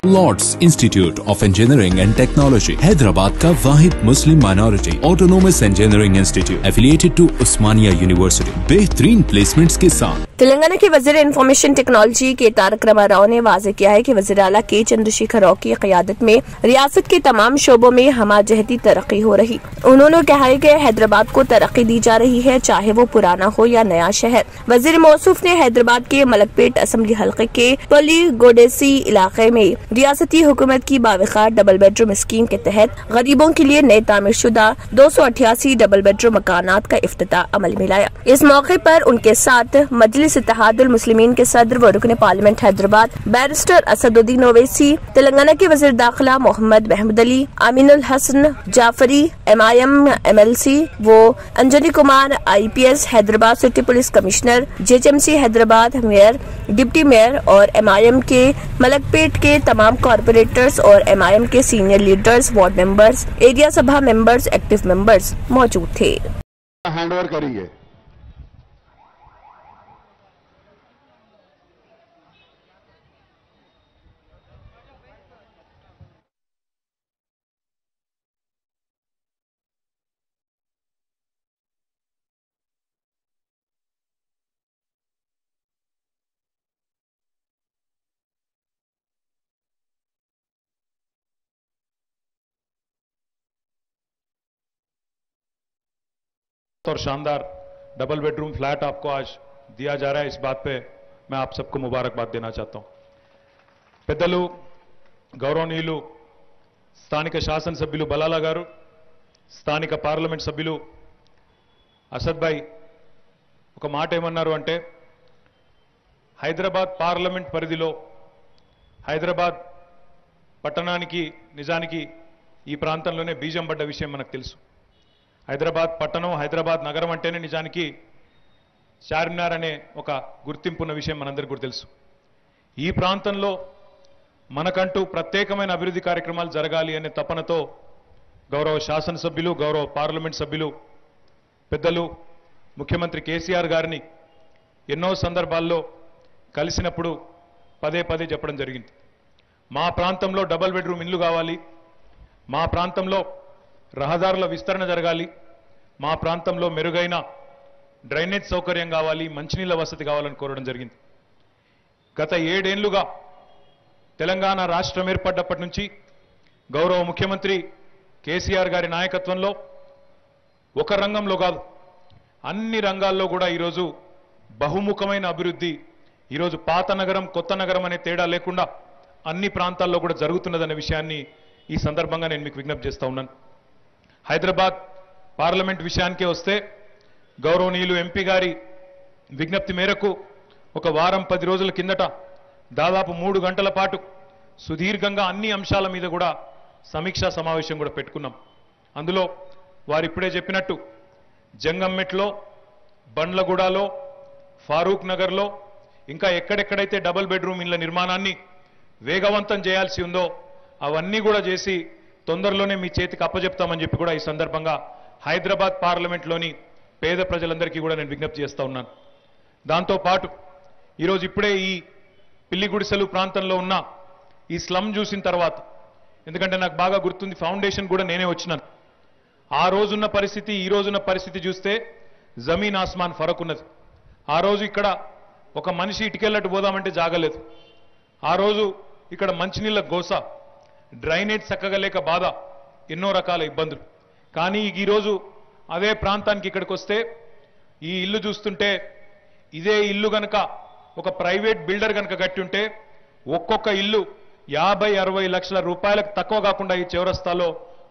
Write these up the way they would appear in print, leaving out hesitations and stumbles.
Lord's institute of engineering and technology Hyderabad का वाहिद Muslim minority autonomous engineering institute affiliated to Osmania university बेहतरीन placements के साथ। तेलंगाना के वजीर इंफॉर्मेशन टेक्नोलॉजी के तारक रामा राव ने वाजे किया है कि वजीर आला के चंद्रशेखर राव की क़यादत में रियासत के तमाम शोबों में हमाजहती तरक्की हो रही। उन्होंने कहा है कि हैदराबाद को तरक्की दी जा रही है, चाहे वो पुराना हो या नया शहर। वजीर मौसूफ ने हैदराबाद के मलकपेट असेंबली हल्के के पलीगोडेसी इलाके में रियासती हुकूमत की बावकार डबल बेडरूम स्कीम के तहत गरीबों के लिए नए तामीर शुदा 288 डबल बेडरूम मकानात का इफ्तिताह अमल में लाया। इस मौके पर उनके साथ मजलिस इत्तेहादुल मुस्लिमीन के सदर व रुकन पार्लियामेंट हैदराबाद बैरिस्टर असदुद्दीन ओवैसी, तेलंगाना के वजीर दाखिला मोहम्मद महमूद अली, अमीनुल हसन जाफरी MIM MLC, वो Anjani Kumar IPS, Hyderabad city police commissioner, JHMC Hyderabad mayor, deputy mayor और MIM के मलकपेट के तमाम कॉर्पोरेटर्स और MIM के senior leaders, ward members, area सभा मेंबर्स, एक्टिव मेंबर्स मौजूद थे। हैंड ओवर करेंगे। और शानदार डबल बेडरूम फ्लैट आपको आज दिया जा रहा है, इस बात पे मैं आप सबको मुबारकबाद देना चाहता हूं। పెద్దలు గౌరవనీయులు స్థానిక శాసనసభ్యులు బలాలా గారు, స్థానిక పార్లమెంట్ సభ్యులు అసద్ భాయ్ ఒక మాట ఏమన్నారు అంటే, హైదరాబాద్ పార్లమెంట్ పరిధిలో హైదరాబాద్ పట్టణానికి నిజానికి ఈ ప్రాంతంలోనే బీజం పడ్డ విషయం మనకు తెలుసు। హైదరాబాద్ పట్టణం, హైదరాబాద్ నగరం అంటేనే నిజానికి చార్మినార్ అనే ఒక గుర్తింపున్న విషయం మనందరికీ కూడా తెలుసు। ఈ ప్రాంతంలో మనకంటూ ప్రత్యేకమైన అభివృద్ధి కార్యక్రమాలు జరగాలి అనే తపనతో గౌరవ శాసనసభ్యులు, గౌరవ పార్లమెంట్ సభ్యులు పెద్దలు ముఖ్యమంత్రి కేసీఆర్ గారిని ఎన్నో సందర్భాల్లో కలిసినప్పుడు పదే పదే చెప్పడం జరిగింది। మా ప్రాంతంలో డబుల్ బెడ్రూమ్ ఇల్లు కావాలి, మా ప్రాంతంలో రహదారుల విస్తరణ జరగాలి, మా ప్రాంతంలో మెరుగైన డ్రైనేజ్ సౌకర్యం కావాలి, మంచినీళ్ళ వసతి కావాలని కోరడం జరిగింది। గత 7 ఏళ్లుగా తెలంగాణ రాష్ట్రం ఏర్పడ్డప్పటి నుంచి గౌరవ ముఖ్యమంత్రి కేసీఆర్ గారి నాయకత్వంలో ఒక రంగంలో కాదు అన్ని రంగాల్లో కూడా ఈరోజు బహుముఖమైన అభివృద్ధి, ఈరోజు పాత నగరం కొత్త నగరం అనే తేడా లేకుండా అన్ని ప్రాంతాల్లో కూడా జరుగుతున్నదనే విషయాన్ని ఈ సందర్భంగా నేను మీకు విజ్ఞప్తి చేస్తా ఉన్నాను। హైదరాబాద్ పార్లమెంట్ విషయానికే వస్తే గౌరవనీయులు ఎంపీ గారి విజ్ఞప్తి మేరకు ఒక వారం 10 రోజుల కిందట దాదాపు 3 గంటల పాటు సుదీర్ఘంగా అన్ని అంశాల మీద కూడా సమీక్షా సమావేశం కూడా పెట్టుకున్నాం। అందులో వారు ఇప్పుడే చెప్పినట్టు జంగంమెట్లో, బండ్లగూడలో, ఫారూక్ నగర్లో ఇంకా ఎక్కడెక్కడైతే డబుల్ బెడ్రూమ్ ఇళ్ల నిర్మాణాన్ని వేగవంతం చేయాల్సి ఉందో అవన్నీ కూడా చేసి తొందరలోనే మీ చేతికి అప్పజెప్తామని చెప్పి కూడా ఈ సందర్భంగా హైదరాబాద్ పార్లమెంట్లోని పేద ప్రజలందరికీ కూడా నేను విజ్ఞప్తి చేస్తా ఉన్నాను। దాంతో పాటు ఈరోజు ఇప్పుడే ఈ పిల్లిగుడిసెలు ప్రాంతంలో ఉన్న ఈ స్లమ్ చూసిన తర్వాత, ఎందుకంటే నాకు బాగా గుర్తుంది, ఫౌండేషన్ కూడా నేనే వచ్చినాను, ఆ రోజున్న పరిస్థితి ఈ రోజున్న పరిస్థితి చూస్తే జమీన్ ఆస్మాన్ ఫరక్ ఉన్నది। ఆ రోజు ఇక్కడ ఒక మనిషి ఇటుకెళ్ళట్టు పోదామంటే జాగలేదు, ఆ రోజు ఇక్కడ మంచినీళ్ళ గోస, డ్రైనేజ్ చక్కగా లేక బాధ, ఎన్నో రకాల ఇబ్బందులు। కానీ ఈరోజు అదే ప్రాంతానికి ఇక్కడికి వస్తే ఈ ఇల్లు చూస్తుంటే, ఇదే ఇల్లు గనక ఒక ప్రైవేట్ బిల్డర్ గనక కట్టి ఉంటే ఒక్కొక్క ఇల్లు 50-60 లక్షల రూపాయలకు తక్కువ కాకుండా ఈ చౌరస్తాలో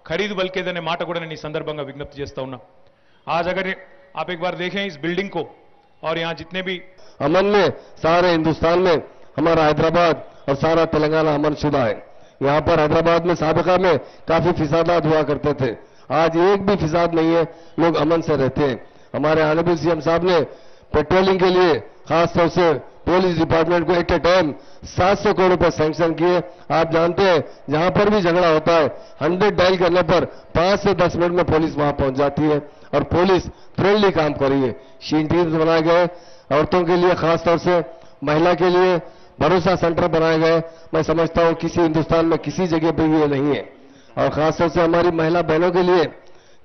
ఖరీదు బలికేదనే మాట కూడా నేను ఈ సందర్భంగా విజ్ఞప్తి చేస్తా ఉన్నా। आज अगर आप एक बार देखें इस बिल्डिंग को और यहाँ जितने भी अमन में सारे हिंदुस्तान में हमारा हैदराबाद और सारा तेलंगाना अमन शुदा है। यहाँ पर हैदराबाद में साबिका में काफी फिसादात हुआ करते थे, आज एक भी फिसाद नहीं है, लोग अमन से रहते हैं। हमारे ऑनरेबल CM साहब ने पेट्रोलिंग के लिए खासतौर से पुलिस डिपार्टमेंट को एट ए टाइम 700 करोड़ रुपए सैंक्शन किए। आप जानते हैं जहां पर भी झगड़ा होता है 100 डायल करने पर 5 से 10 मिनट में पुलिस वहां पहुंच जाती है और पुलिस फ्रेंडली काम कर रही है। शीन टीम्स बनाए गए औरतों के लिए, खासतौर से महिला के लिए भरोसा सेंटर बनाए गए, मैं समझता हूं किसी हिंदुस्तान में किसी जगह पर ये नहीं है। और खासतौर से हमारी महिला बहनों के लिए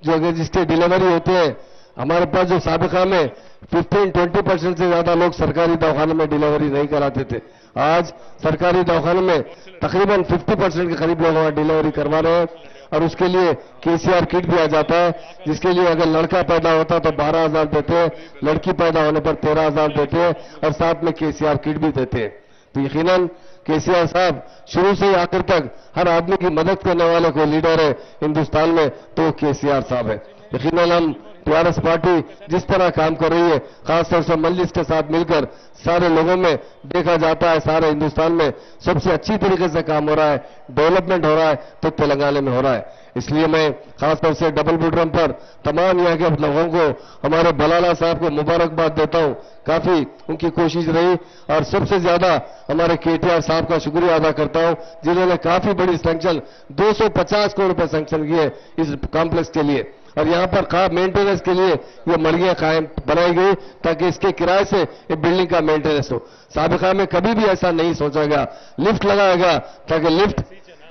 जो अगर जिसके डिलीवरी होते हैं, हमारे पास जो साबिका में 15-20% से ज्यादा लोग सरकारी दवाखानों में डिलीवरी नहीं कराते थे, आज सरकारी दवाखानों में तकरीबन 50% के करीब लोग वहां डिलीवरी करवा रहे हैं। और उसके लिए केसीआर किट भी आ जाता है, जिसके लिए अगर लड़का पैदा होता तो 12,000 देते हैं, लड़की पैदा होने पर 13,000 देते हैं और साथ में केसीआर किट भी देते हैं। तो यकीनन केसीआर साहब शुरू से आखिर तक हर आदमी की मदद करने वाले कोई लीडर है हिंदुस्तान में तो केसीआर साहब है। यकीनन हम टीआरएस पार्टी जिस तरह काम कर रही है, खासतौर से मजलिस के साथ मिलकर सारे लोगों में देखा जाता है सारे हिंदुस्तान में सबसे अच्छी तरीके से काम हो रहा है, डेवलपमेंट हो रहा है तो तेलंगाना में हो रहा है। इसलिए मैं खासतौर से डबल बेडरूम पर तमाम यहाँ के लोगों को, हमारे बलाला साहब को मुबारकबाद देता हूँ। काफी उनकी कोशिश रही और सबसे ज्यादा हमारे केटीआर साहब का शुक्रिया अदा करता हूँ, जिन्होंने काफी बड़ी सैंक्शन 250 करोड़ रुपए सैंक्शन किए इस कॉम्प्लेक्स के लिए। और यहाँ पर मेंटेनेंस के लिए ये मलिया कायम बनाई गई ताकि इसके किराए से ये बिल्डिंग का मेंटेनेंस हो। साबिका में कभी भी ऐसा नहीं सोचा गया। लिफ्ट लगाया गया ताकि लिफ्ट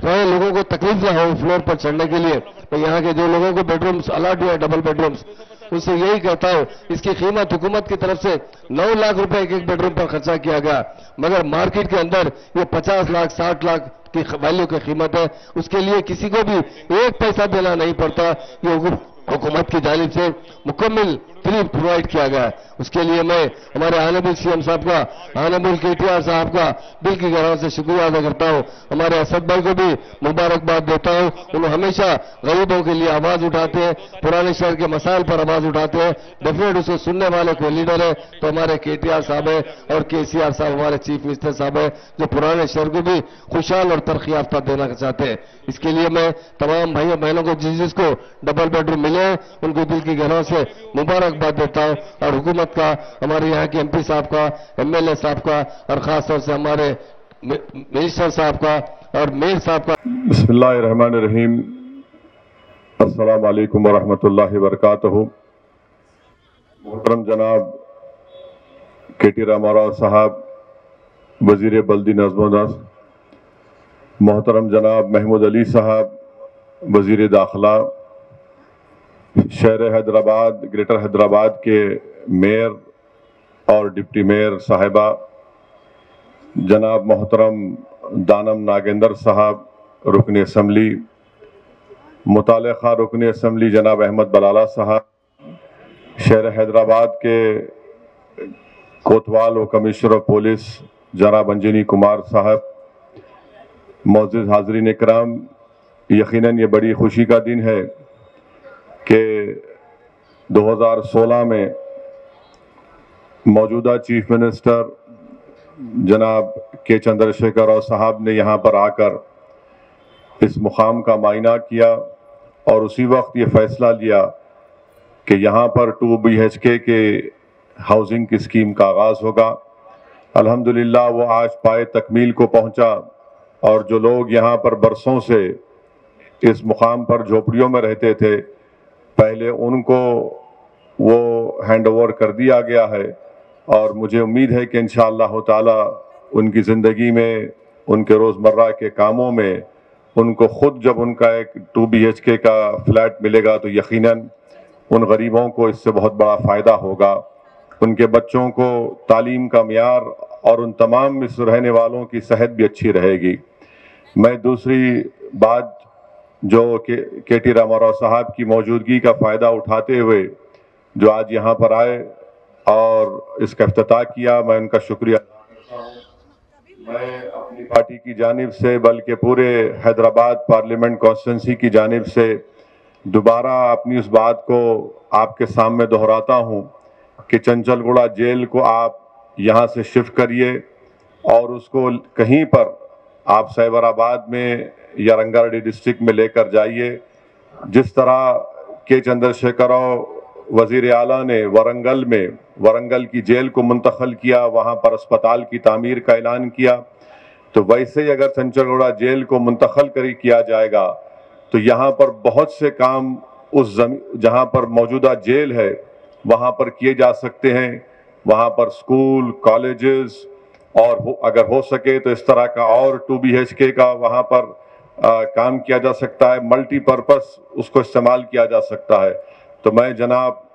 रहे, लोगों को तकलीफ ना हो फ्लोर पर चढ़ने के लिए। तो यहाँ के जो लोगों को बेडरूम्स अलॉट हुए डबल बेडरूम्स, उनसे यही कहता हूं, इसकी कीमत हुकूमत की तरफ से 9 लाख रुपए एक बेडरूम पर खर्चा किया गया, मगर मार्केट के अंदर ये 50 लाख 60 लाख की वैल्यू की कीमत है। उसके लिए किसी को भी एक पैसा देना नहीं पड़ता, ये हुकूमत की जानिब से मुकम्मल फ्री प्रोवाइड किया गया है। उसके लिए मैं हमारे ऑनरेबल सीएम साहब का, ऑनरेबल केटीआर साहब का दिल की गहराई से शुक्रिया अदा करता हूं। हमारे असद भाई को भी मुबारकबाद देता हूं। उन्होंने हमेशा गरीबों के लिए आवाज उठाते हैं, पुराने शहर के मसाइल पर आवाज उठाते हैं। डेफिनेट उसको सुनने वाले कोई लीडर है तो हमारे केटीआर साहब है और केसीआर साहब हमारे चीफ मिनिस्टर साहब है, जो पुराने शहर को भी खुशहाल और तरक्की याफ्ता देना चाहते हैं। इसके लिए मैं तमाम भाइयों बहनों को जिसको डबल बेडरूम मिले उनको दिल की गहराई से मुबारकबाद देता हूं। और हुकूमत का, हमारे यहाँ के एमपी साहब का, एमएलए साहब का और खासतौर से हमारे मिनिस्टर साहब का और मेयर साहब का। बिस्मिल्लाहिर्रहमानिर्रहीम। अस्सलाम वालेकुम वरहमतुल्लाहि वबरकातुहू। मोहतरम जनाब केटी रामाराव साहब वजीर बल्दी नज़्म-ओ-नस्र, मोहतरम जनाब महमूद अली साहब वजीर दाखिला, शहर हैदराबाद, ग्रेटर हैदराबाद के मेयर और डिप्टी मेयर साहिबा, जनाब मोहतरम दानम नागेंद्र साहब रुकन असम्बली, मुतालिका रुकन असम्बली जनाब अहमद बलाला साहब, शहर हैदराबाद के कोतवाल व कमिश्नर ऑफ पुलिस जनाब अंजनी कुमार साहब, मौजूद हाज़रीन इकराम, यकीनन ये बड़ी खुशी का दिन है कि 2016 में मौजूदा चीफ मिनिस्टर जनाब के चंद्रशेखर राव साहब ने यहाँ पर आकर इस मुकाम का मायना किया और उसी वक्त ये फैसला लिया कि यहाँ पर 2 BHK के हाउसिंग की स्कीम का आगाज़ होगा। अल्हम्दुलिल्लाह वो आज पाए तकमील को पहुँचा और जो लोग यहाँ पर बरसों से इस मुकाम पर झोपड़ियों में रहते थे, पहले उनको वो हैंड ओवर कर दिया गया है और मुझे उम्मीद है कि इंशाअल्लाह ताला उनकी ज़िंदगी में, उनके रोज़मर्रा के कामों में, उनको ख़ुद जब उनका एक 2 BHK का फ्लैट मिलेगा तो यकीनन उन गरीबों को इससे बहुत बड़ा फ़ायदा होगा। उनके बच्चों को तालीम का मियार और उन तमाम इस रहने वालों की सेहत भी अच्छी रहेगी। मैं दूसरी बात जो केटी रामाराव साहब की मौजूदगी का फ़ायदा उठाते हुए जो आज यहाँ पर आए और इसका इफ्तिताह किया, मैं उनका शुक्रिया करता हूँ। मैं अपनी पार्टी की जानिब से बल्कि पूरे हैदराबाद पार्लियामेंट कॉन्स्टिट्यूंसी की जानिब से दोबारा अपनी उस बात को आपके सामने दोहराता हूँ कि चंचलगुड़ा जेल को आप यहाँ से शिफ्ट करिए और उसको कहीं पर आप सैबराबाद में या रंगारेड्डी डिस्ट्रिक्ट में लेकर जाइए। जिस तरह के चंद्रशेखर राव वजीर आला ने वरंगल की जेल को मुंतकिल किया, वहाँ पर अस्पताल की तामीर का ऐलान किया, तो वैसे ही अगर चंचलगुड़ा जेल को मुंतकिल किया जाएगा तो यहाँ पर बहुत से काम उस जहाँ पर मौजूदा जेल है वहाँ पर किए जा सकते हैं। वहाँ पर स्कूल, कॉलेजेस और अगर हो सके तो इस तरह का और 2 BHK का वहाँ पर काम किया जा सकता है, मल्टीपर्पस उसको इस्तेमाल किया जा सकता है। तो मैं जनाब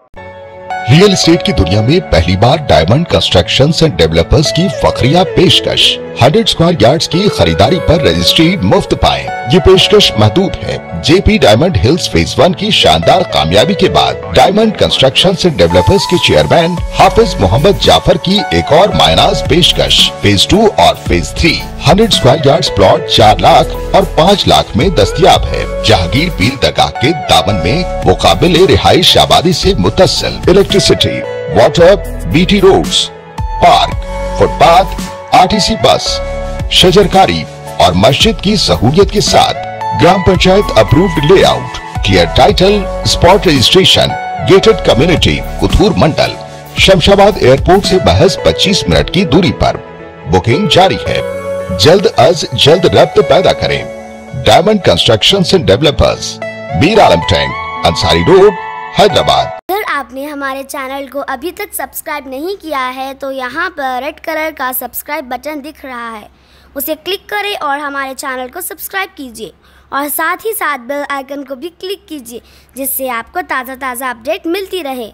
रियल एस्टेट की दुनिया में पहली बार डायमंड कंस्ट्रक्शंस एंड डेवलपर्स की फखरिया पेशकश 100 स्क्वायर यार्ड्स की खरीदारी पर रजिस्ट्री मुफ्त पाएं। ये पेशकश महदूद है। जेपी डायमंड हिल्स फेज 1 की शानदार कामयाबी के बाद डायमंड कंस्ट्रक्शंस एंड डेवलपर्स के चेयरमैन हाफिज मोहम्मद जाफर की एक और मायनाज पेशकश फेज 2 और phase 3 100 square yards plot 4 lakh और 5 लाख में दस्तयाब है। जहांगीर पीर दरगाह के दामन में मुकाबिले रिहाइश आबादी से मुत्तसिल electricity, water, BT roads, park, footpath, RTC bus, शजरकारी और मस्जिद की सहूलियत के साथ gram panchayat approved layout, clear title, spot registration, gated community, Kuthur mandal, Shamshabad airport से महज 25 मिनट की दूरी पर। बुकिंग जारी है। जल्द अज जल्द रब्त पैदा करें। Diamond constructions and developers, Mir Alam tank, Ansari road, Hyderabad. अगर आपने हमारे चैनल को अभी तक सब्सक्राइब नहीं किया है तो यहाँ पर रेड कलर का सब्सक्राइब बटन दिख रहा है, उसे क्लिक करें और हमारे चैनल को सब्सक्राइब कीजिए और साथ ही साथ बेल आइकन को भी क्लिक कीजिए, जिससे आपको ताज़ा अपडेट मिलती रहे।